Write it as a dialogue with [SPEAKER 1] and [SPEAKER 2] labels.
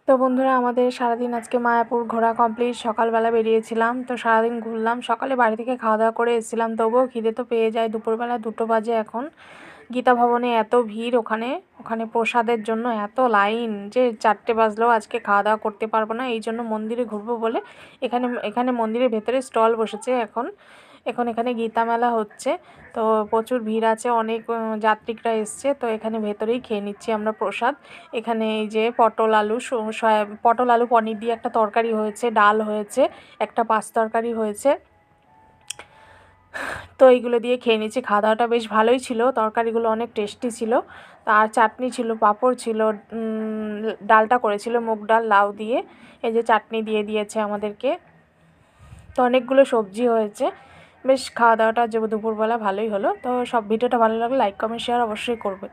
[SPEAKER 1] তো বন্ধুরা, আমাদের সারাদিন আজকে মায়াপুর ঘোরা কমপ্লিট। সকালবেলা বেরিয়েছিলাম, তো সারাদিন ঘুরলাম। সকালে বাড়ি থেকে খাওয়া দাওয়া করে এসেছিলাম, তবুও খিদে তো পেয়ে যায়। দুপুরবেলা 2টো বাজে এখন। গীতা ভবনে এত ভিড়, ওখানে ওখানে প্রসাদের জন্য এত লাইন যে 4টে বাজলেও আজকে খাওয়া দাওয়া করতে পারবো না। এই জন্য মন্দিরে ঘুরবো বলে এখানে এখানে মন্দিরের ভেতরে স্টল বসেছে। এখানে গীতা মেলা হচ্ছে, তো প্রচুর ভিড় আছে, অনেক যাত্রীকরা এসছে। তো এখানে ভেতরেই খেয়ে নিচ্ছি আমরা প্রসাদ। এখানে এই যে পটল আলু পনির দিয়ে একটা তরকারি হয়েছে, ডাল হয়েছে, একটা পাঁচ তরকারি হয়েছে। তো এইগুলো দিয়ে খেয়ে নিচ্ছি। খাওয়া দাওয়াটা বেশ ভালোই ছিল, তরকারিগুলো অনেক টেস্টি ছিল। আর চাটনি ছিল, পাঁপড় ছিল, ডালটা করেছিল মুগ ডাল লাউ দিয়ে। এই যে চাটনি দিয়ে দিয়েছে আমাদেরকে। তো অনেকগুলো সবজি হয়েছে। বেশ খাওয়া দাওয়াটা যে দুপুরবেলা ভালোই হলো। তো ভিডিওটা ভালো লাগলে লাইক কমেন্ট শেয়ার অবশ্যই করবে।